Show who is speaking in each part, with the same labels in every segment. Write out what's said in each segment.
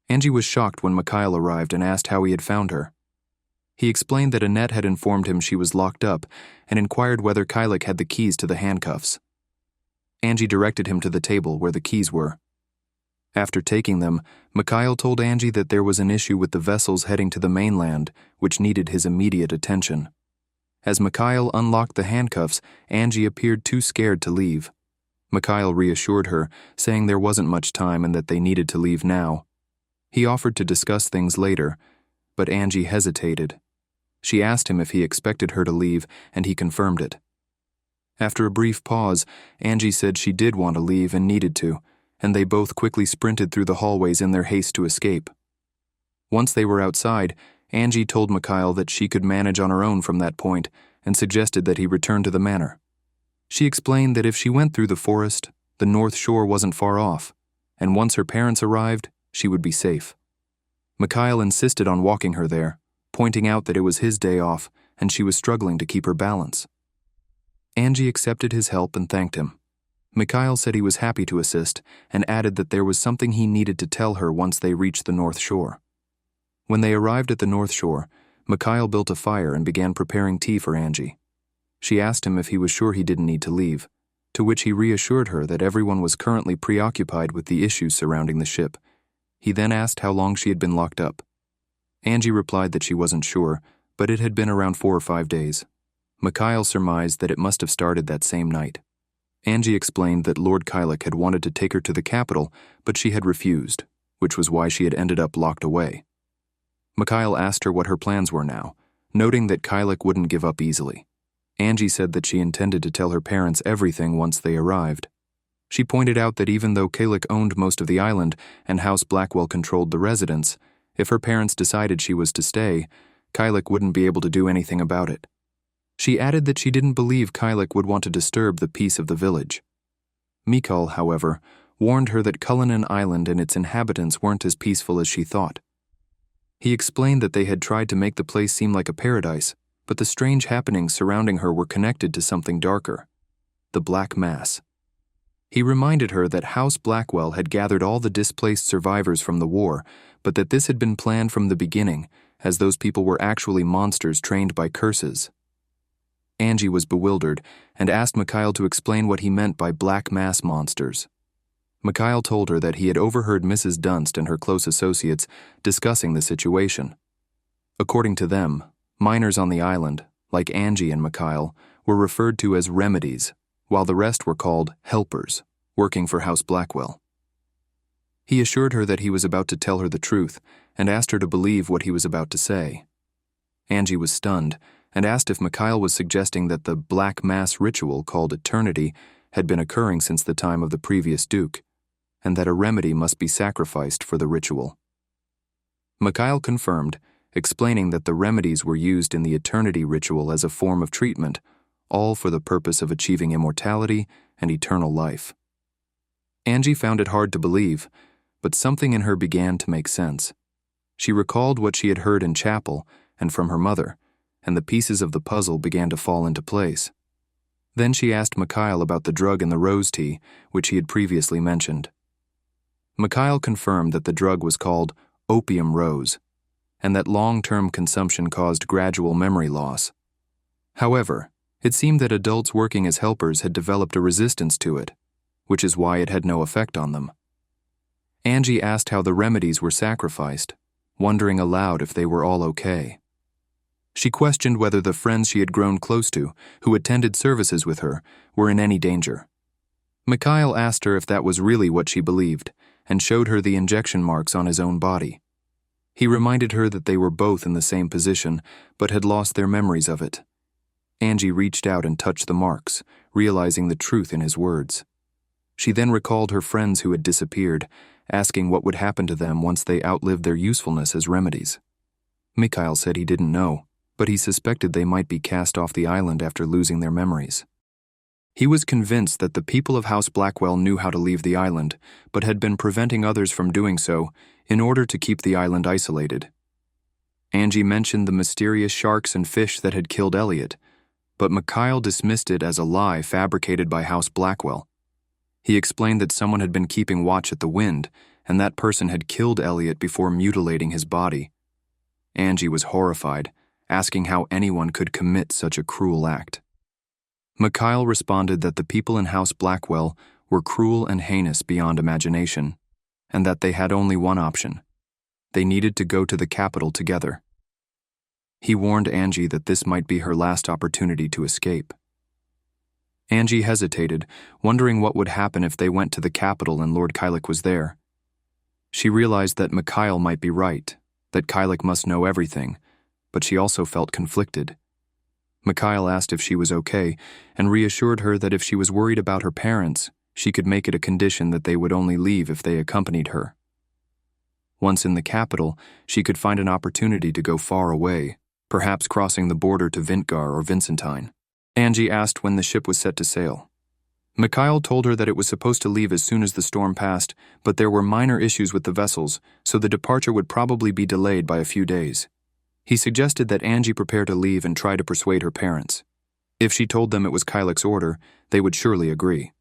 Speaker 1: Angie was shocked when Mikhail arrived and asked how he had found her. He explained that Annette had informed him she was locked up and inquired whether Kylek had the keys to the handcuffs. Angie directed him to the table where the keys were. After taking them, Mikhail told Angie that there was an issue with the vessels heading to the mainland, which needed his immediate attention. As Mikhail unlocked the handcuffs, Angie appeared too scared to leave. Mikhail reassured her, saying there wasn't much time and that they needed to leave now. He offered to discuss things later, but Angie hesitated. She asked him if he expected her to leave, and he confirmed it. After a brief pause, Angie said she did want to leave and needed to, and they both quickly sprinted through the hallways in their haste to escape. Once they were outside, Angie told Mikhail that she could manage on her own from that point and suggested that he return to the manor. She explained that if she went through the forest, the North Shore wasn't far off, and once her parents arrived, she would be safe. Mikhail insisted on walking her there, pointing out that it was his day off and she was struggling to keep her balance. Angie accepted his help and thanked him. Mikhail said he was happy to assist and added that there was something he needed to tell her once they reached the North Shore. When they arrived at the North Shore, Mikhail built a fire and began preparing tea for Angie. She asked him if he was sure he didn't need to leave, to which he reassured her that everyone was currently preoccupied with the issues surrounding the ship. He then asked how long she had been locked up. Angie replied that she wasn't sure, but it had been around 4 or 5 days. Mikhail surmised that it must have started that same night. Angie explained that Lord Kylek had wanted to take her to the capital, but she had refused, which was why she had ended up locked away. Mikhail asked her what her plans were now, noting that Kylek wouldn't give up easily. Angie said that she intended to tell her parents everything once they arrived. She pointed out that even though Kylek owned most of the island and House Blackwell controlled the residents, if her parents decided she was to stay, Kylek wouldn't be able to do anything about it. She added that she didn't believe Kylek would want to disturb the peace of the village. Mikhail, however, warned her that Cullinan Island and its inhabitants weren't as peaceful as she thought. He explained that they had tried to make the place seem like a paradise, but the strange happenings surrounding her were connected to something darker: the Black Mass. He reminded her that House Blackwell had gathered all the displaced survivors from the war, but that this had been planned from the beginning, as those people were actually monsters trained by curses. Angie was bewildered and asked Mikhail to explain what he meant by Black Mass monsters. Mikhail told her that he had overheard Mrs. Dunst and her close associates discussing the situation. According to them, miners on the island, like Angie and Mikhail, were referred to as remedies, while the rest were called helpers, working for House Blackwell. He assured her that he was about to tell her the truth and asked her to believe what he was about to say. Angie was stunned and asked if Mikhail was suggesting that the Black Mass ritual called Eternity had been occurring since the time of the previous Duke, and that a remedy must be sacrificed for the ritual. Mikhail confirmed, explaining that the remedies were used in the Eternity ritual as a form of treatment, all for the purpose of achieving immortality and eternal life. Angie found it hard to believe, but something in her began to make sense. She recalled what she had heard in chapel and from her mother, and the pieces of the puzzle began to fall into place. Then she asked Mikhail about the drug in the rose tea, which he had previously mentioned. Mikhail confirmed that the drug was called opium rose, and that long-term consumption caused gradual memory loss. However, it seemed that adults working as helpers had developed a resistance to it, which is why it had no effect on them. Angie asked how the remedies were sacrificed, wondering aloud if they were all okay. She questioned whether the friends she had grown close to, who attended services with her, were in any danger. Mikhail asked her if that was really what she believed, and showed her the injection marks on his own body. He reminded her that they were both in the same position, but had lost their memories of it. Angie reached out and touched the marks, realizing the truth in his words. She then recalled her friends who had disappeared, asking what would happen to them once they outlived their usefulness as remedies. Mikhail said he didn't know, but he suspected they might be cast off the island after losing their memories. He was convinced that the people of House Blackwell knew how to leave the island, but had been preventing others from doing so in order to keep the island isolated. Angie mentioned the mysterious sharks and fish that had killed Elliot, but Mikhail dismissed it as a lie fabricated by House Blackwell. He explained that someone had been keeping watch at the wind and that person had killed Elliot before mutilating his body. Angie was horrified, asking how anyone could commit such a cruel act. Mikhail responded that the people in House Blackwell were cruel and heinous beyond imagination, and that they had only one option. They needed to go to the capital together. He warned Angie that this might be her last opportunity to escape. Angie hesitated, wondering what would happen if they went to the capital and Lord Kylek was there. She realized that Mikhail might be right, that Kylek must know everything, but she also felt conflicted. Mikhail asked if she was okay and reassured her that if she was worried about her parents, she could make it a condition that they would only leave if they accompanied her. Once in the capital, she could find an opportunity to go far away, perhaps crossing the border to Vintgar or Vincentine. Angie asked when the ship was set to sail. Mikhail told her that it was supposed to leave as soon as the storm passed, but there were minor issues with the vessels, so the departure would probably be delayed by a few days. He suggested that Angie prepare to leave and try to persuade her parents. If she told them it was Kylek's order, they would surely agree.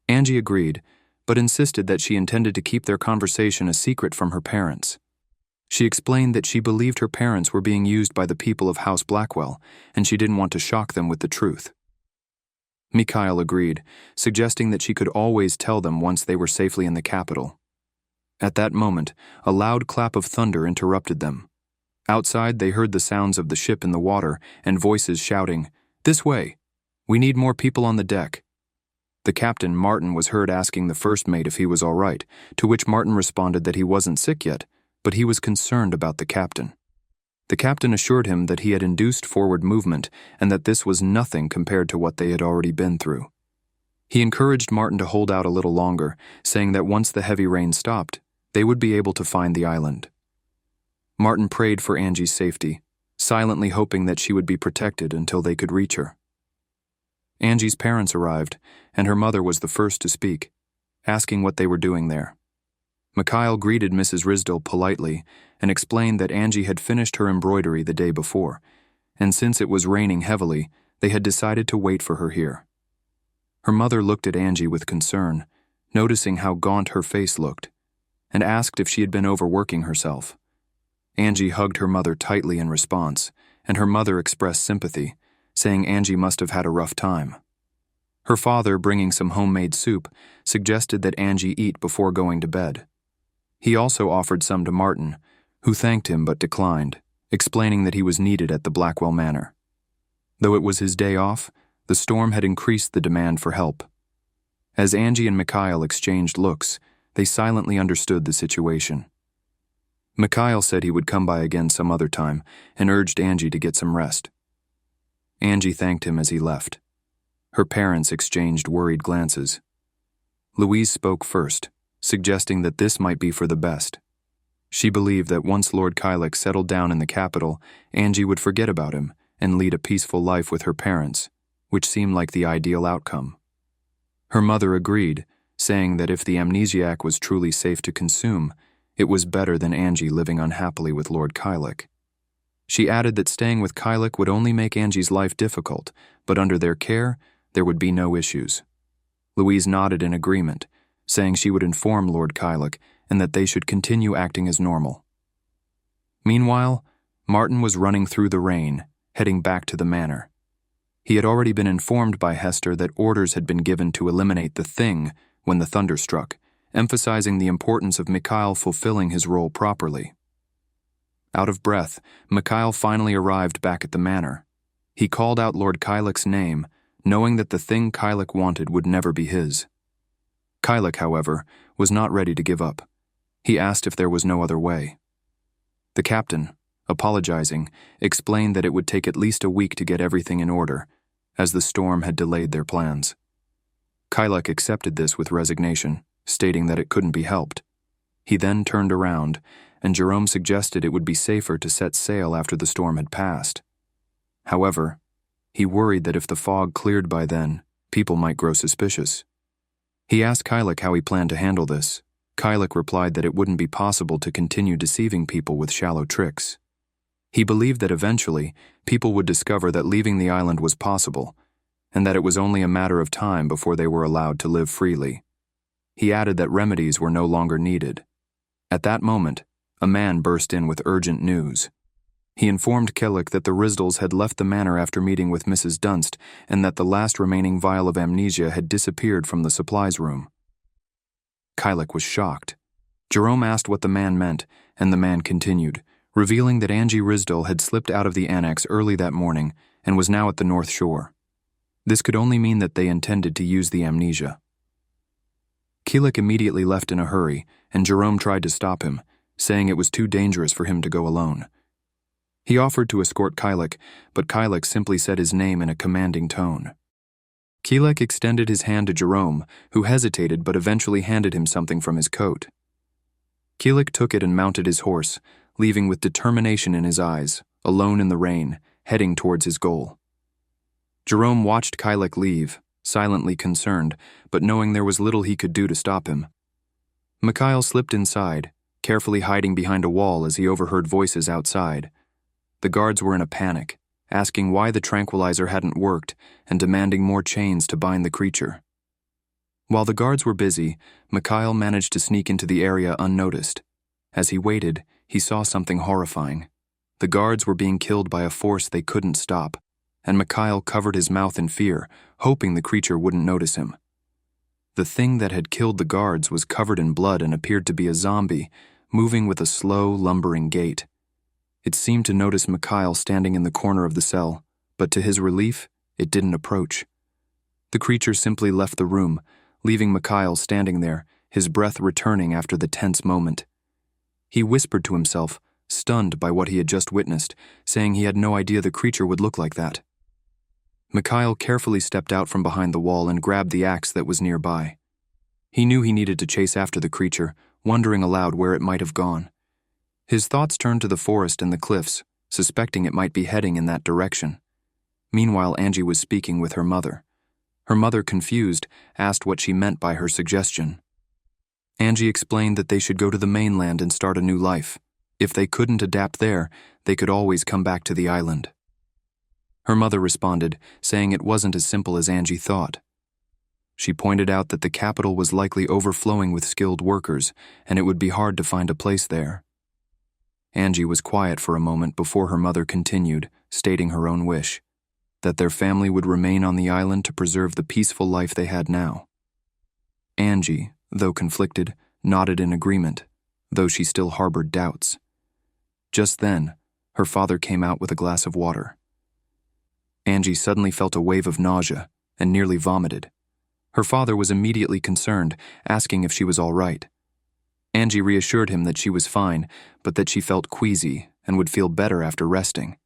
Speaker 1: Angie agreed, but insisted that she intended to keep their conversation a secret from her parents. She explained that she believed her parents were being used by the people of House Blackwell, and she didn't want to shock them with the truth. Mikhail agreed, suggesting that she could always tell them once they were safely in the capital. At that moment, a loud clap of thunder interrupted them. Outside, they heard the sounds of the ship in the water and voices shouting, "This way! We need more people on the deck." The captain, Martin, was heard asking the first mate if he was all right, to which Martin responded that he wasn't sick yet, but he was concerned about the captain. The captain assured him that he had induced forward movement and that this was nothing compared to what they had already been through. He encouraged Martin to hold out a little longer, saying that once the heavy rain stopped, they would be able to find the island. Martin prayed for Angie's safety, silently hoping that she would be protected until they could reach her. Angie's parents arrived, and her mother was the first to speak, asking what they were doing there. Mikhail greeted Mrs. Risdell politely and explained that Angie had finished her embroidery the day before, and since it was raining heavily, they had decided to wait for her here. Her mother looked at Angie with concern, noticing how gaunt her face looked, and asked if she had been overworking herself. Angie hugged her mother tightly in response, and her mother expressed sympathy, saying Angie must have had a rough time. Her father, bringing some homemade soup, suggested that Angie eat before going to bed. He also offered some to Martin, who thanked him but declined, explaining that he was needed at the Blackwell Manor. Though it was his day off, the storm had increased the demand for help. As Angie and Mikhail exchanged looks, they silently understood the situation. Mikhail said he would come by again some other time and urged Angie to get some rest. Angie thanked him as he left. Her parents exchanged worried glances. Louise spoke first, suggesting that this might be for the best. She believed that once Lord Kylek settled down in the capital, Angie would forget about him and lead a peaceful life with her parents, which seemed like the ideal outcome. Her mother agreed, saying that if the amnesiac was truly safe to consume, it was better than Angie living unhappily with Lord Kylek. She added that staying with Kylek would only make Angie's life difficult, but under their care, there would be no issues. Louise nodded in agreement, saying she would inform Lord Kylek and that they should continue acting as normal. Meanwhile, Martin was running through the rain, heading back to the manor. He had already been informed by Hester that orders had been given to eliminate the thing when the thunder struck, emphasizing the importance of Mikhail fulfilling his role properly. Out of breath, Mikhail finally arrived back at the manor. He called out Lord Kylek's name, knowing that the thing Kylek wanted would never be his. Kylek, however, was not ready to give up. He asked if there was no other way. The captain, apologizing, explained that it would take at least a week to get everything in order, as the storm had delayed their plans. Kylek accepted this with resignation, stating that it couldn't be helped. He then turned around, and Jerome suggested it would be safer to set sail after the storm had passed. However, he worried that if the fog cleared by then, people might grow suspicious. He asked Kylek how he planned to handle this. Kylek replied that it wouldn't be possible to continue deceiving people with shallow tricks. He believed that eventually, people would discover that leaving the island was possible, and that it was only a matter of time before they were allowed to live freely. He added that remedies were no longer needed, At that moment, a man burst in with urgent news. He informed Kyllik that the Risdals had left the manor after meeting with Mrs. Dunst and that the last remaining vial of amnesia had disappeared from the supplies room. Kyllik was shocked. Jerome asked what the man meant, and the man continued, revealing that Angie Risdal had slipped out of the annex early that morning and was now at the North Shore. This could only mean that they intended to use the amnesia. Kyllik immediately left in a hurry, and Jerome tried to stop him, saying it was too dangerous for him to go alone. He offered to escort Kyllik, but Kyllik simply said his name in a commanding tone. Kyllik extended his hand to Jerome, who hesitated but eventually handed him something from his coat. Kyllik took it and mounted his horse, leaving with determination in his eyes, alone in the rain, heading towards his goal. Jerome watched Kyllik leave, silently concerned, but knowing there was little he could do to stop him. Mikhail slipped inside, carefully hiding behind a wall as he overheard voices outside. The guards were in a panic, asking why the tranquilizer hadn't worked and demanding more chains to bind the creature. While the guards were busy, Mikhail managed to sneak into the area unnoticed. As he waited, he saw something horrifying. The guards were being killed by a force they couldn't stop, and Mikhail covered his mouth in fear, hoping the creature wouldn't notice him. The thing that had killed the guards was covered in blood and appeared to be a zombie, moving with a slow, lumbering gait. It seemed to notice Mikhail standing in the corner of the cell, but to his relief, it didn't approach. The creature simply left the room, leaving Mikhail standing there, his breath returning after the tense moment. He whispered to himself, stunned by what he had just witnessed, saying he had no idea the creature would look like that. Mikhail carefully stepped out from behind the wall and grabbed the axe that was nearby. He knew he needed to chase after the creature, wondering aloud where it might have gone. His thoughts turned to the forest and the cliffs, suspecting it might be heading in that direction. Meanwhile, Angie was speaking with her mother. Her mother, confused, asked what she meant by her suggestion. Angie explained that they should go to the mainland and start a new life. If they couldn't adapt there, they could always come back to the island. Her mother responded, saying it wasn't as simple as Angie thought. She pointed out that the capital was likely overflowing with skilled workers, and it would be hard to find a place there. Angie was quiet for a moment before her mother continued, stating her own wish, that their family would remain on the island to preserve the peaceful life they had now. Angie, though conflicted, nodded in agreement, though she still harbored doubts. Just then, her father came out with a glass of water. Angie suddenly felt a wave of nausea and nearly vomited. Her father was immediately concerned, asking if she was all right. Angie reassured him that she was fine, but that she felt queasy and would feel better after resting.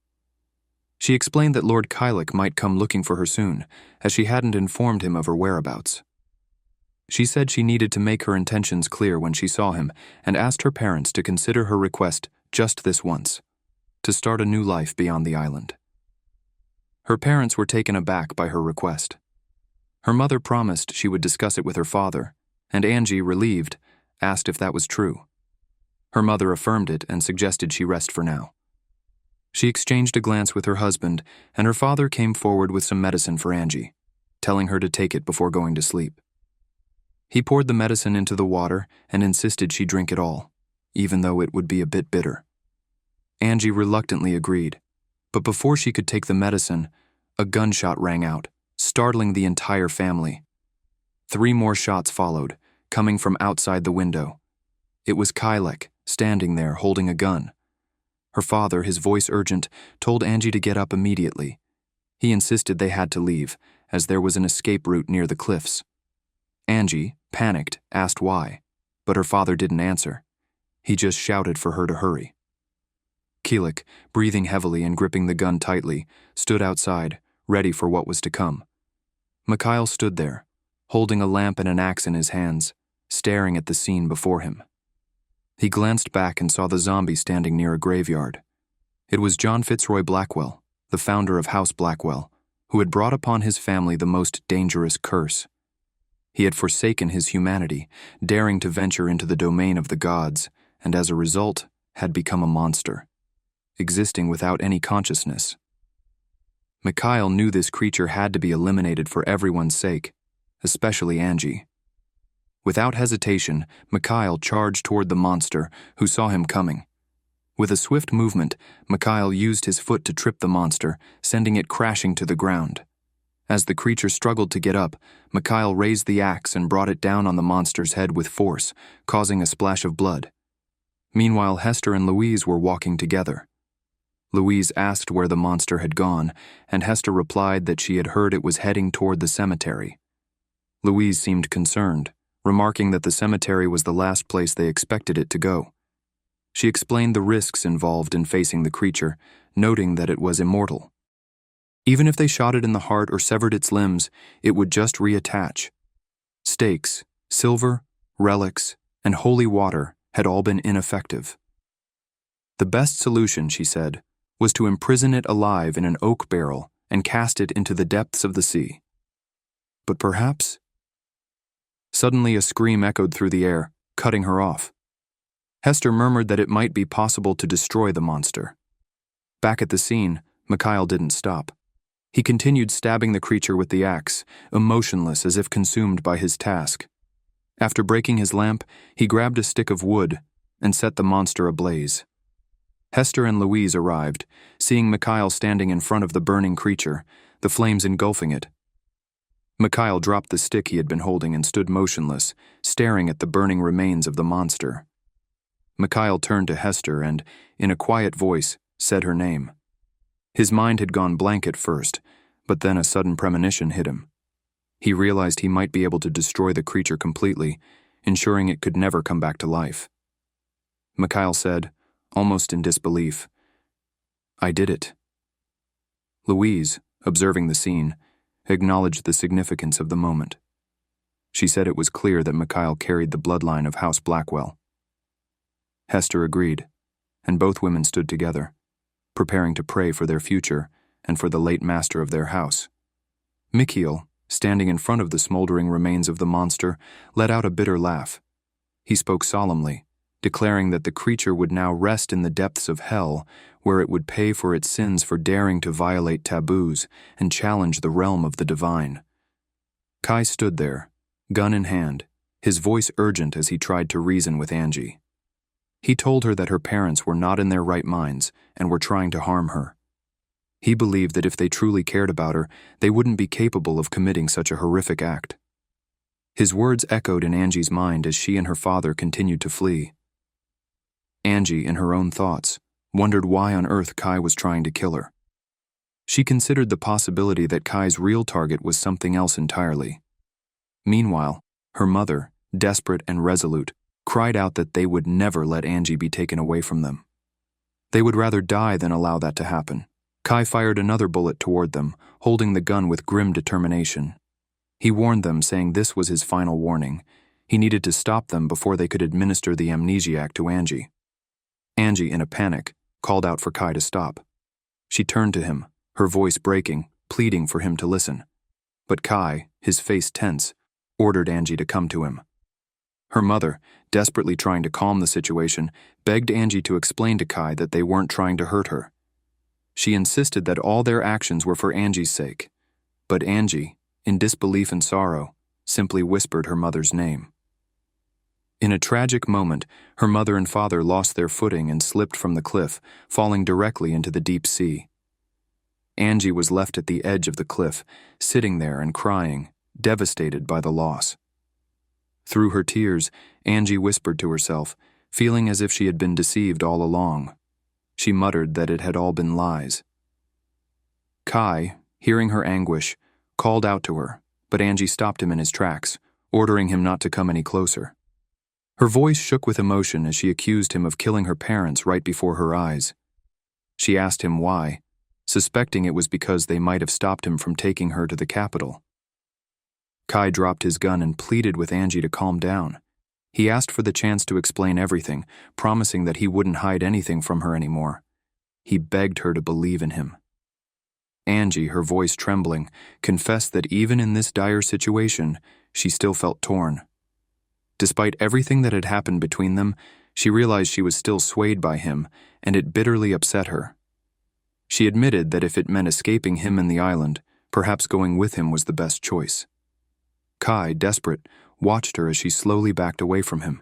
Speaker 1: She explained that Lord Kyllik might come looking for her soon, as she hadn't informed him of her whereabouts. She said she needed to make her intentions clear when she saw him and asked her parents to consider her request just this once, to start a new life beyond the island. Her parents were taken aback by her request. Her mother promised she would discuss it with her father, and Angie, relieved, asked if that was true. Her mother affirmed it and suggested she rest for now. She exchanged a glance with her husband, and her father came forward with some medicine for Angie, telling her to take it before going to sleep. He poured the medicine into the water and insisted she drink it all, even though it would be a bit bitter. Angie reluctantly agreed, but before she could take the medicine, a gunshot rang out, startling the entire family. 3 more shots followed, coming from outside the window. It was Kyllik, standing there holding a gun. Her father, his voice urgent, told Angie to get up immediately. He insisted they had to leave, as there was an escape route near the cliffs. Angie, panicked, asked why, but her father didn't answer. He just shouted for her to hurry. Kyllik, breathing heavily and gripping the gun tightly, stood outside, ready for what was to come. Mikhail stood there, holding a lamp and an axe in his hands, staring at the scene before him. He glanced back and saw the zombie standing near a graveyard. It was John Fitzroy Blackwell, the founder of House Blackwell, who had brought upon his family the most dangerous curse. He had forsaken his humanity, daring to venture into the domain of the gods, and as a result, had become a monster, existing without any consciousness. Mikhail knew this creature had to be eliminated for everyone's sake, especially Angie. Without hesitation, Mikhail charged toward the monster, who saw him coming. With a swift movement, Mikhail used his foot to trip the monster, sending it crashing to the ground. As the creature struggled to get up, Mikhail raised the axe and brought it down on the monster's head with force, causing a splash of blood. Meanwhile, Hester and Louise were walking together. Louise asked where the monster had gone, and Hester replied that she had heard it was heading toward the cemetery. Louise seemed concerned, remarking that the cemetery was the last place they expected it to go. She explained the risks involved in facing the creature, noting that it was immortal. Even if they shot it in the heart or severed its limbs, it would just reattach. Stakes, silver, relics, and holy water had all been ineffective. The best solution, she said, was to imprison it alive in an oak barrel and cast it into the depths of the sea. But perhaps... Suddenly a scream echoed through the air, cutting her off. Hester murmured that it might be possible to destroy the monster. Back at the scene, Mikhail didn't stop. He continued stabbing the creature with the axe, emotionless as if consumed by his task. After breaking his lamp, he grabbed a stick of wood and set the monster ablaze. Hester and Louise arrived, seeing Mikhail standing in front of the burning creature, the flames engulfing it. Mikhail dropped the stick he had been holding and stood motionless, staring at the burning remains of the monster. Mikhail turned to Hester and, in a quiet voice, said her name. His mind had gone blank at first, but then a sudden premonition hit him. He realized he might be able to destroy the creature completely, ensuring it could never come back to life. Mikhail said, almost in disbelief, "I did it." Louise, observing the scene, acknowledged the significance of the moment. She said it was clear that Mikhail carried the bloodline of House Blackwell. Hester agreed, and both women stood together, preparing to pray for their future and for the late master of their house. Mikhail, standing in front of the smoldering remains of the monster, let out a bitter laugh. He spoke solemnly, declaring that the creature would now rest in the depths of hell, where it would pay for its sins for daring to violate taboos and challenge the realm of the divine. Kai stood there, gun in hand, his voice urgent as he tried to reason with Angie. He told her that her parents were not in their right minds and were trying to harm her. He believed that if they truly cared about her, they wouldn't be capable of committing such a horrific act. His words echoed in Angie's mind as she and her father continued to flee. Angie, in her own thoughts, wondered why on earth Kai was trying to kill her. She considered the possibility that Kai's real target was something else entirely. Meanwhile, her mother, desperate and resolute, cried out that they would never let Angie be taken away from them. They would rather die than allow that to happen. Kai fired another bullet toward them, holding the gun with grim determination. He warned them, saying this was his final warning. He needed to stop them before they could administer the amnesiac to Angie. Angie, in a panic, called out for Kai to stop. She turned to him, her voice breaking, pleading for him to listen. But Kai, his face tense, ordered Angie to come to him. Her mother, desperately trying to calm the situation, begged Angie to explain to Kai that they weren't trying to hurt her. She insisted that all their actions were for Angie's sake, but Angie, in disbelief and sorrow, simply whispered her mother's name. In a tragic moment, her mother and father lost their footing and slipped from the cliff, falling directly into the deep sea. Angie was left at the edge of the cliff, sitting there and crying, devastated by the loss. Through her tears, Angie whispered to herself, feeling as if she had been deceived all along. She muttered that it had all been lies. Kai, hearing her anguish, called out to her, but Angie stopped him in his tracks, ordering him not to come any closer. Her voice shook with emotion as she accused him of killing her parents right before her eyes. She asked him why, suspecting it was because they might have stopped him from taking her to the capital. Kai dropped his gun and pleaded with Angie to calm down. He asked for the chance to explain everything, promising that he wouldn't hide anything from her anymore. He begged her to believe in him. Angie, her voice trembling, confessed that even in this dire situation, she still felt torn. Despite everything that had happened between them, she realized she was still swayed by him, and it bitterly upset her. She admitted that if it meant escaping him and the island, perhaps going with him was the best choice. Kai, desperate, watched her as she slowly backed away from him.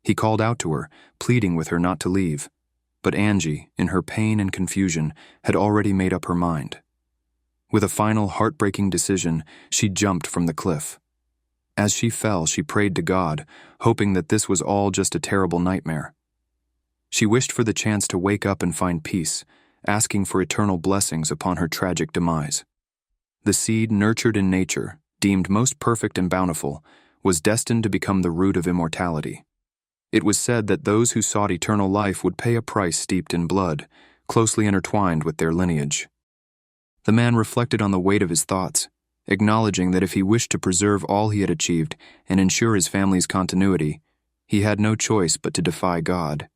Speaker 1: He called out to her, pleading with her not to leave. But Angie, in her pain and confusion, had already made up her mind. With a final heartbreaking decision, she jumped from the cliff. As she fell, she prayed to God, hoping that this was all just a terrible nightmare. She wished for the chance to wake up and find peace, asking for eternal blessings upon her tragic demise. The seed nurtured in nature, deemed most perfect and bountiful, was destined to become the root of immortality. It was said that those who sought eternal life would pay a price steeped in blood, closely intertwined with their lineage. The man reflected on the weight of his thoughts, acknowledging that if he wished to preserve all he had achieved and ensure his family's continuity, he had no choice but to defy God.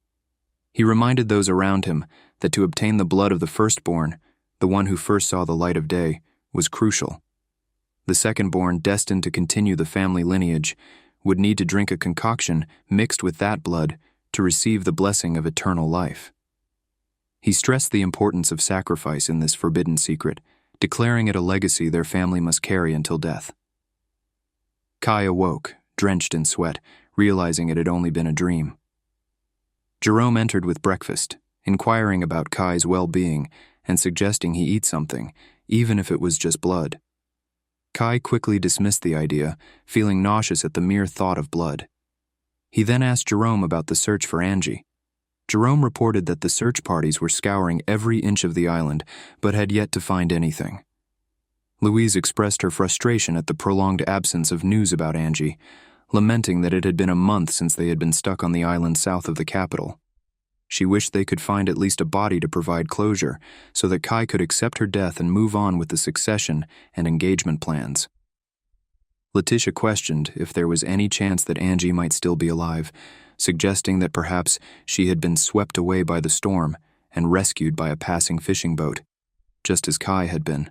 Speaker 1: He reminded those around him that to obtain the blood of the firstborn, the one who first saw the light of day, was crucial. The secondborn, destined to continue the family lineage, would need to drink a concoction mixed with that blood to receive the blessing of eternal life. He stressed the importance of sacrifice in this forbidden secret, declaring it a legacy their family must carry until death. Kai awoke, drenched in sweat, realizing it had only been a dream. Jerome entered with breakfast, inquiring about Kai's well-being and suggesting he eat something, even if it was just blood. Kai quickly dismissed the idea, feeling nauseous at the mere thought of blood. He then asked Jerome about the search for Angie. Jerome reported that the search parties were scouring every inch of the island, but had yet to find anything. Louise expressed her frustration at the prolonged absence of news about Angie, lamenting that it had been a month since they had been stuck on the island south of the capital. She wished they could find at least a body to provide closure, so that Kai could accept her death and move on with the succession and engagement plans. Letitia questioned if there was any chance that Angie might still be alive, suggesting that perhaps she had been swept away by the storm and rescued by a passing fishing boat, just as Kai had been.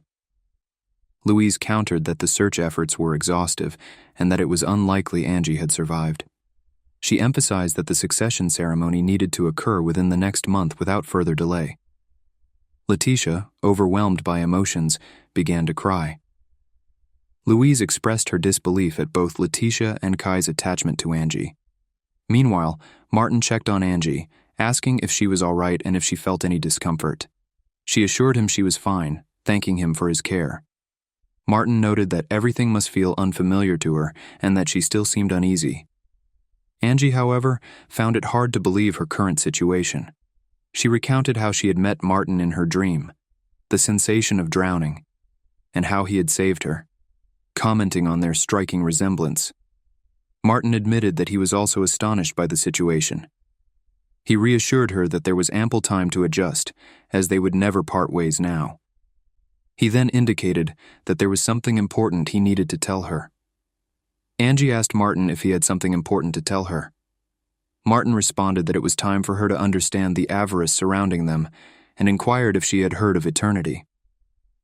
Speaker 1: Louise countered that the search efforts were exhaustive and that it was unlikely Angie had survived. She emphasized that the succession ceremony needed to occur within the next month without further delay. Letitia, overwhelmed by emotions, began to cry. Louise expressed her disbelief at both Letitia and Kai's attachment to Angie. Meanwhile, Martin checked on Angie, asking if she was all right and if she felt any discomfort. She assured him she was fine, thanking him for his care. Martin noted that everything must feel unfamiliar to her and that she still seemed uneasy. Angie, however, found it hard to believe her current situation. She recounted how she had met Martin in her dream, the sensation of drowning, and how he had saved her, commenting on their striking resemblance. Martin admitted that he was also astonished by the situation. He reassured her that there was ample time to adjust, as they would never part ways now. He then indicated that there was something important he needed to tell her. Angie asked Martin if he had something important to tell her. Martin responded that it was time for her to understand the avarice surrounding them and inquired if she had heard of eternity.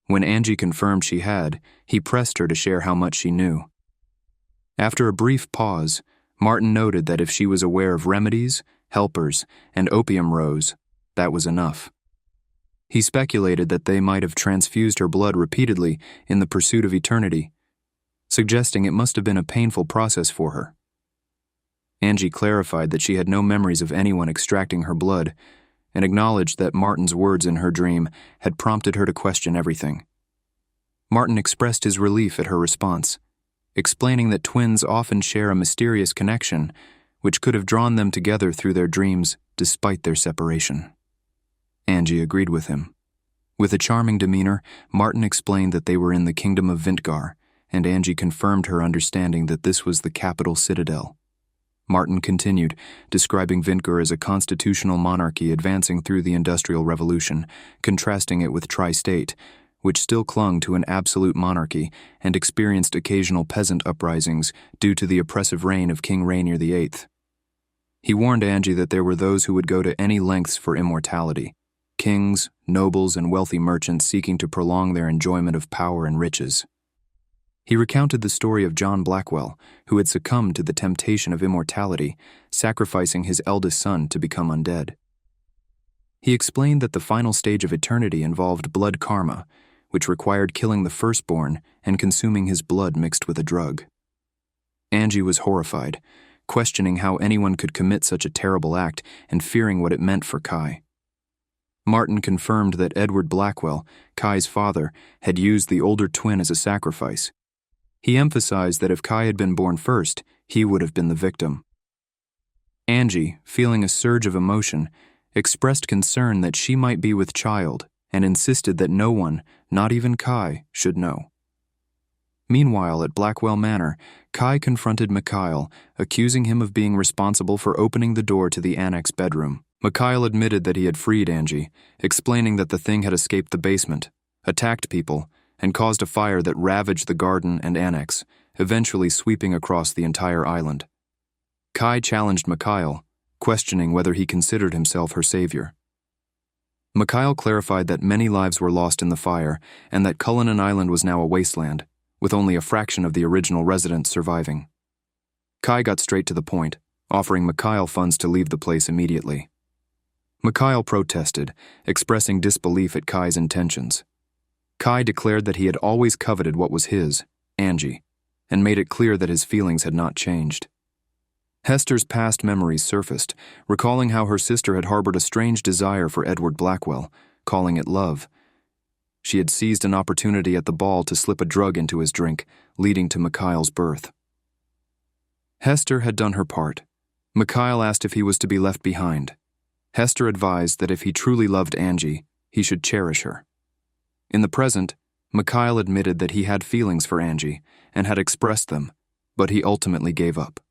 Speaker 1: When Angie confirmed she had, he pressed her to share how much she knew. After a brief pause, Martin noted that if she was aware of remedies, helpers, and opium rose, that was enough. He speculated that they might have transfused her blood repeatedly in the pursuit of eternity, suggesting it must have been a painful process for her. Angie clarified that she had no memories of anyone extracting her blood and acknowledged that Martin's words in her dream had prompted her to question everything. Martin expressed his relief at her response, explaining that twins often share a mysterious connection which could have drawn them together through their dreams despite their separation. Angie agreed with him. With a charming demeanor, Martin explained that they were in the kingdom of Vintgar, and Angie confirmed her understanding that this was the capital citadel. Martin continued, describing Vintgar as a constitutional monarchy advancing through the Industrial Revolution, contrasting it with Tri-State, which still clung to an absolute monarchy and experienced occasional peasant uprisings due to the oppressive reign of King Rainier VIII. He warned Angie that there were those who would go to any lengths for immortality: kings, nobles, and wealthy merchants seeking to prolong their enjoyment of power and riches. He recounted the story of John Blackwell, who had succumbed to the temptation of immortality, sacrificing his eldest son to become undead. He explained that the final stage of eternity involved blood karma, which required killing the firstborn and consuming his blood mixed with a drug. Angie was horrified, questioning how anyone could commit such a terrible act and fearing what it meant for Kai. Martin confirmed that Edward Blackwell, Kai's father, had used the older twin as a sacrifice. He emphasized that if Kai had been born first, he would have been the victim. Angie, feeling a surge of emotion, expressed concern that she might be with child and insisted that no one, not even Kai, should know. Meanwhile, at Blackwell Manor, Kai confronted Mikhail, accusing him of being responsible for opening the door to the annex bedroom. Mikhail admitted that he had freed Angie, explaining that the thing had escaped the basement, attacked people, and caused a fire that ravaged the garden and annex, eventually sweeping across the entire island. Kai challenged Mikhail, questioning whether he considered himself her savior. Mikhail clarified that many lives were lost in the fire and that Cullinan Island was now a wasteland, with only a fraction of the original residents surviving. Kai got straight to the point, offering Mikhail funds to leave the place immediately. Mikhail protested, expressing disbelief at Kai's intentions. Kai declared that he had always coveted what was his, Angie, and made it clear that his feelings had not changed. Hester's past memories surfaced, recalling how her sister had harbored a strange desire for Edward Blackwell, calling it love. She had seized an opportunity at the ball to slip a drug into his drink, leading to Mikhail's birth. Hester had done her part. Mikhail asked if he was to be left behind. Hester advised that if he truly loved Angie, he should cherish her. In the present, Mikhail admitted that he had feelings for Angie and had expressed them, but he ultimately gave up.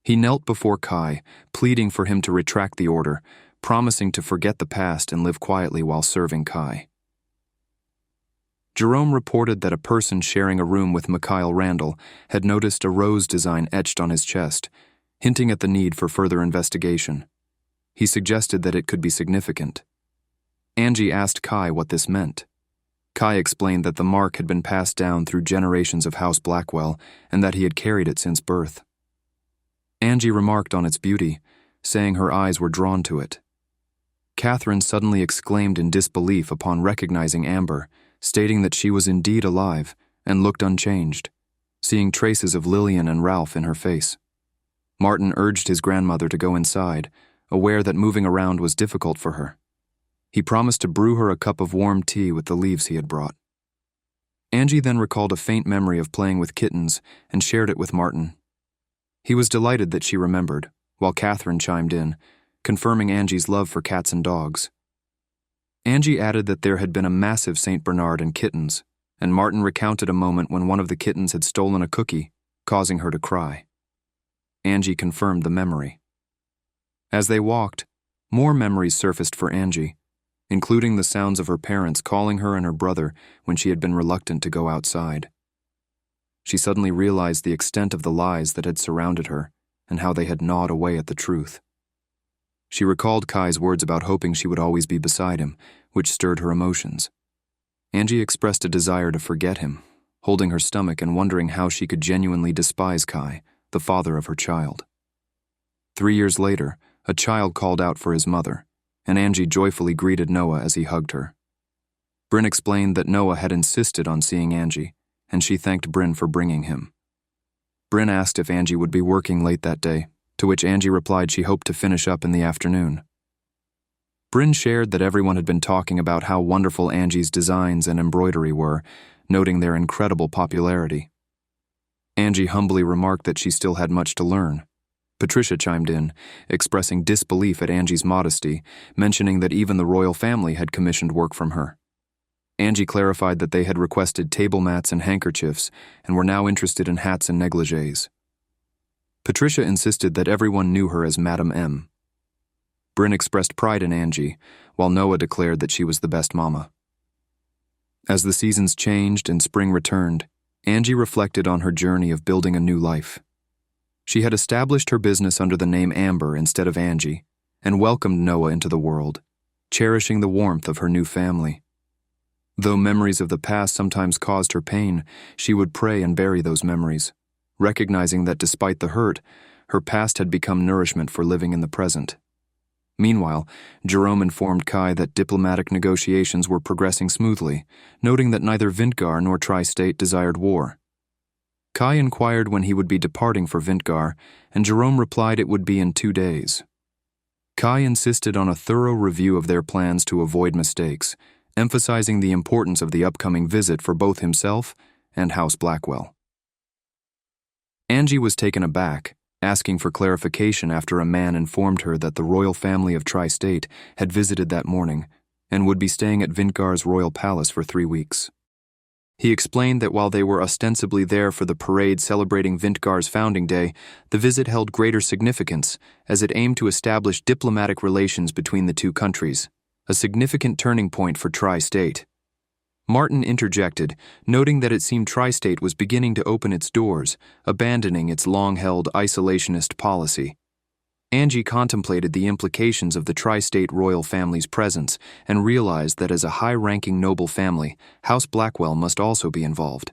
Speaker 1: He knelt before Kai, pleading for him to retract the order, promising to forget the past and live quietly while serving Kai. Jerome reported that a person sharing a room with Mikhail Randall had noticed a rose design etched on his chest, hinting at the need for further investigation. He suggested that it could be significant. Angie asked Kai what this meant. Kai explained that the mark had been passed down through generations of House Blackwell and that he had carried it since birth. Angie remarked on its beauty, saying her eyes were drawn to it. Catherine suddenly exclaimed in disbelief upon recognizing Amber, stating that she was indeed alive and looked unchanged, seeing traces of Lillian and Ralph in her face. Martin urged his grandmother to go inside, aware that moving around was difficult for her. He promised to brew her a cup of warm tea with the leaves he had brought. Angie then recalled a faint memory of playing with kittens and shared it with Martin. He was delighted that she remembered, while Catherine chimed in, confirming Angie's love for cats and dogs. Angie added that there had been a massive St. Bernard and kittens, and Martin recounted a moment when one of the kittens had stolen a cookie, causing her to cry. Angie confirmed the memory. As they walked, more memories surfaced for Angie, including the sounds of her parents calling her and her brother when she had been reluctant to go outside. She suddenly realized the extent of the lies that had surrounded her and how they had gnawed away at the truth. She recalled Kai's words about hoping she would always be beside him, which stirred her emotions. Angie expressed a desire to forget him, holding her stomach and wondering how she could genuinely despise Kai, the father of her child. 3 years later, a child called out for his mother, and Angie joyfully greeted Noah as he hugged her. Bryn explained that Noah had insisted on seeing Angie, and she thanked Bryn for bringing him. Bryn asked if Angie would be working late that day, to which Angie replied she hoped to finish up in the afternoon. Bryn shared that everyone had been talking about how wonderful Angie's designs and embroidery were, noting their incredible popularity. Angie humbly remarked that she still had much to learn. Patricia chimed in, expressing disbelief at Angie's modesty, mentioning that even the royal family had commissioned work from her. Angie clarified that they had requested table mats and handkerchiefs and were now interested in hats and negligées. Patricia insisted that everyone knew her as Madam M. Bryn expressed pride in Angie, while Noah declared that she was the best mama. As the seasons changed and spring returned, Angie reflected on her journey of building a new life. She had established her business under the name Amber instead of Angie, and welcomed Noah into the world, cherishing the warmth of her new family. Though memories of the past sometimes caused her pain, she would pray and bury those memories, recognizing that despite the hurt, her past had become nourishment for living in the present. Meanwhile, Jerome informed Kai that diplomatic negotiations were progressing smoothly, noting that neither Vintgar nor Tri-State desired war. Kai inquired when he would be departing for Vintgar, and Jerome replied it would be in 2 days. Kai insisted on a thorough review of their plans to avoid mistakes, emphasizing the importance of the upcoming visit for both himself and House Blackwell. Angie was taken aback, asking for clarification after a man informed her that the royal family of Tri-State had visited that morning and would be staying at Vintgar's royal palace for 3 weeks. He explained that while they were ostensibly there for the parade celebrating Vintgar's founding day, the visit held greater significance as it aimed to establish diplomatic relations between the two countries, a significant turning point for Tri-State. Martin interjected, noting that it seemed Tri-State was beginning to open its doors, abandoning its long-held isolationist policy. Angie contemplated the implications of the Tri-State royal family's presence and realized that as a high-ranking noble family, House Blackwell must also be involved.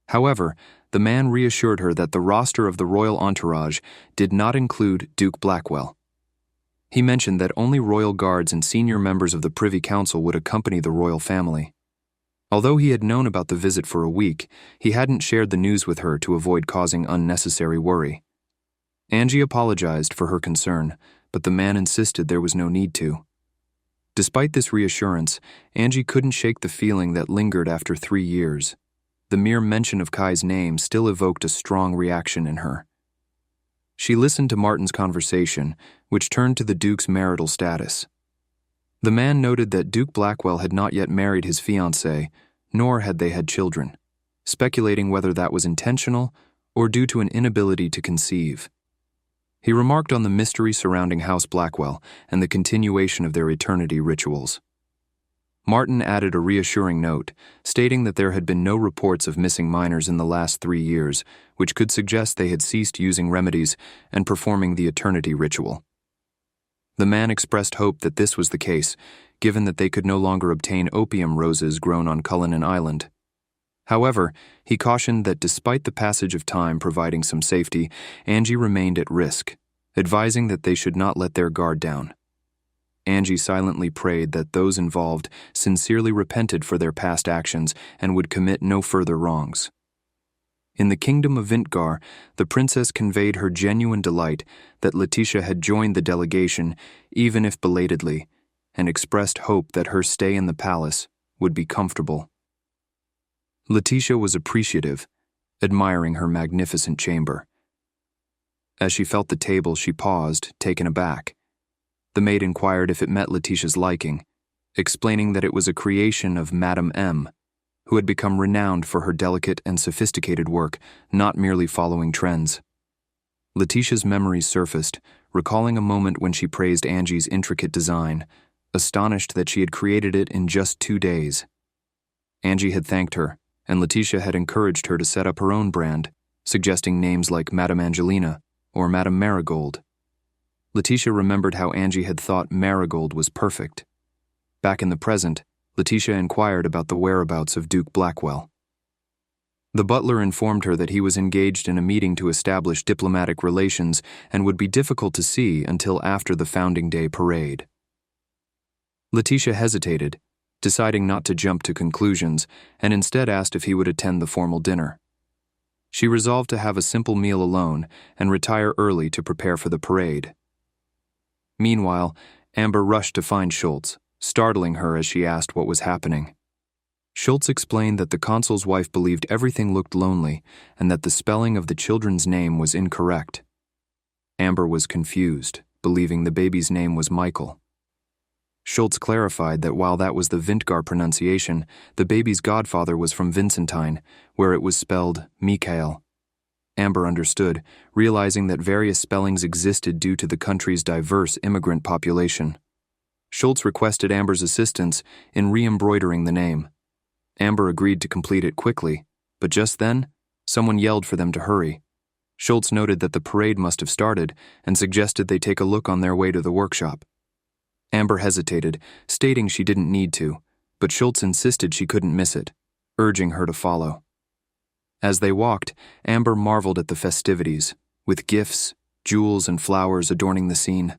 Speaker 1: However, the man reassured her that the roster of the royal entourage did not include Duke Blackwell. He mentioned that only royal guards and senior members of the Privy Council would accompany the royal family. Although he had known about the visit for a week, he hadn't shared the news with her to avoid causing unnecessary worry. Angie apologized for her concern, but the man insisted there was no need to. Despite this reassurance, Angie couldn't shake the feeling that lingered after 3 years. The mere mention of Kai's name still evoked a strong reaction in her. She listened to Martin's conversation, which turned to the Duke's marital status. The man noted that Duke Blackwell had not yet married his fiancée, nor had they had children, speculating whether that was intentional or due to an inability to conceive. He remarked on the mystery surrounding House Blackwell and the continuation of their eternity rituals. Martin added a reassuring note, stating that there had been no reports of missing minors in the last 3 years, which could suggest they had ceased using remedies and performing the eternity ritual. The man expressed hope that this was the case, given that they could no longer obtain opium roses grown on Cullinan Island. However, he cautioned that despite the passage of time providing some safety, Angie remained at risk, advising that they should not let their guard down. Angie silently prayed that those involved sincerely repented for their past actions and would commit no further wrongs. In the kingdom of Vintgar, the princess conveyed her genuine delight that Letitia had joined the delegation, even if belatedly, and expressed hope that her stay in the palace would be comfortable. Letitia was appreciative, admiring her magnificent chamber. As she felt the table, she paused, taken aback. The maid inquired if it met Letitia's liking, explaining that it was a creation of Madame M., who had become renowned for her delicate and sophisticated work, not merely following trends. Letitia's memories surfaced, recalling a moment when she praised Angie's intricate design, astonished that she had created it in just 2 days. Angie had thanked her, and Letitia had encouraged her to set up her own brand, suggesting names like Madame Angelina or Madame Marigold. Letitia remembered how Angie had thought Marigold was perfect. Back in the present, Letitia inquired about the whereabouts of Duke Blackwell. The butler informed her that he was engaged in a meeting to establish diplomatic relations and would be difficult to see until after the Founding Day parade. Letitia hesitated, deciding not to jump to conclusions, and instead asked if he would attend the formal dinner. She resolved to have a simple meal alone and retire early to prepare for the parade. Meanwhile, Amber rushed to find Schultz, startling her as she asked what was happening. Schultz explained that the consul's wife believed everything looked lonely and that the spelling of the children's name was incorrect. Amber was confused, believing the baby's name was Michael. Schultz clarified that while that was the Vintgar pronunciation, the baby's godfather was from Vincentine, where it was spelled Mikhail. Amber understood, realizing that various spellings existed due to the country's diverse immigrant population. Schultz requested Amber's assistance in re-embroidering the name. Amber agreed to complete it quickly, but just then, someone yelled for them to hurry. Schultz noted that the parade must have started and suggested they take a look on their way to the workshop. Amber hesitated, stating she didn't need to, but Schultz insisted she couldn't miss it, urging her to follow. As they walked, Amber marveled at the festivities, with gifts, jewels, and flowers adorning the scene.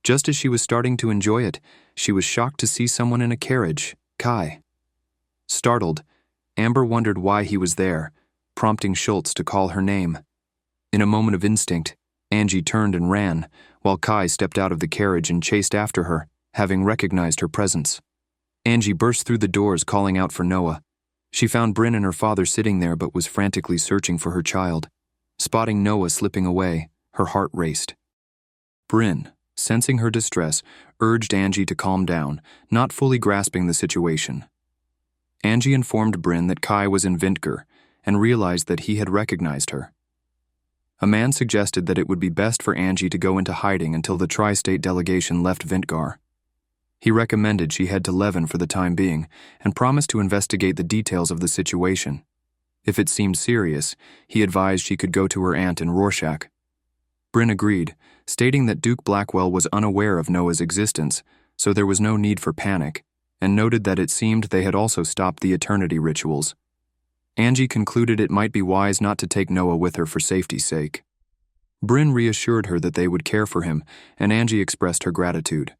Speaker 1: Just as she was starting to enjoy it, she was shocked to see someone in a carriage, Kai. Startled, Amber wondered why he was there, prompting Schultz to call her name. In a moment of instinct, Angie turned and ran, while Kai stepped out of the carriage and chased after her, having recognized her presence. Angie burst through the doors calling out for Noah. She found Bryn and her father sitting there but was frantically searching for her child. Spotting Noah slipping away, her heart raced. Bryn, sensing her distress, urged Angie to calm down, not fully grasping the situation. Angie informed Bryn that Kai was in Vintger and realized that he had recognized her. A man suggested that it would be best for Angie to go into hiding until the tri-state delegation left Vintgar. He recommended she head to Levin for the time being and promised to investigate the details of the situation. If it seemed serious, he advised she could go to her aunt in Rorschach. Bryn agreed, stating that Duke Blackwell was unaware of Noah's existence, so there was no need for panic, and noted that it seemed they had also stopped the eternity rituals. Angie concluded it might be wise not to take Noah with her for safety's sake. Bryn reassured her that they would care for him, and Angie expressed her gratitude.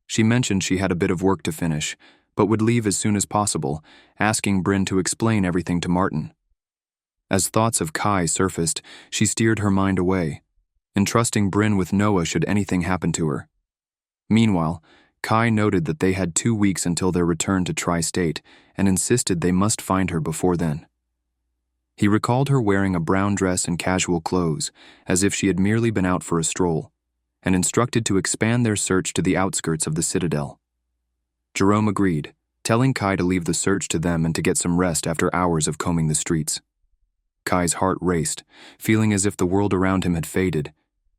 Speaker 1: She mentioned she had a bit of work to finish, but would leave as soon as possible, asking Bryn to explain everything to Martin. As thoughts of Kai surfaced, she steered her mind away, entrusting Bryn with Noah should anything happen to her. Meanwhile, Kai noted that they had 2 weeks until their return to Tri-State and insisted they must find her before then. He recalled her wearing a brown dress and casual clothes, as if she had merely been out for a stroll, and instructed to expand their search to the outskirts of the citadel. Jerome agreed, telling Kai to leave the search to them and to get some rest after hours of combing the streets. Kai's heart raced, feeling as if the world around him had faded,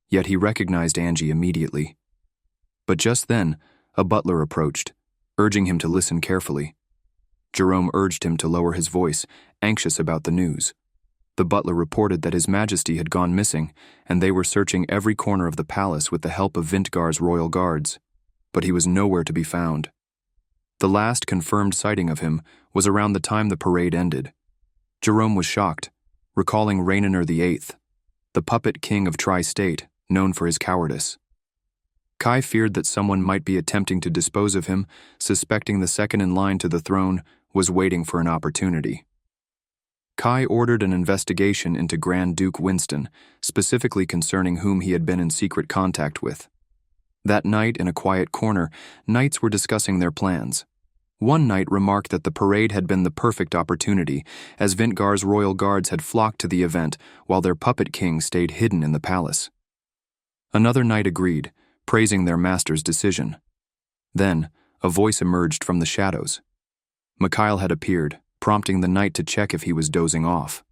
Speaker 1: yet he recognized Angie immediately. But just then, a butler approached, urging him to listen carefully. Jerome urged him to lower his voice, anxious about the news. The butler reported that His Majesty had gone missing, and they were searching every corner of the palace with the help of Vintgar's royal guards, but he was nowhere to be found. The last confirmed sighting of him was around the time the parade ended. Jerome was shocked, recalling Rainier VIII, the puppet king of Tri-State, known for his cowardice. Kai feared that someone might be attempting to dispose of him, suspecting the second in line to the throne was waiting for an opportunity. Kai ordered an investigation into Grand Duke Winston, specifically concerning whom he had been in secret contact with. That night, in a quiet corner, knights were discussing their plans. One knight remarked that the parade had been the perfect opportunity, as Vintgar's royal guards had flocked to the event while their puppet king stayed hidden in the palace. Another knight agreed, praising their master's decision. Then, a voice emerged from the shadows. Mikhail had appeared, prompting the knight to check if he was dozing off.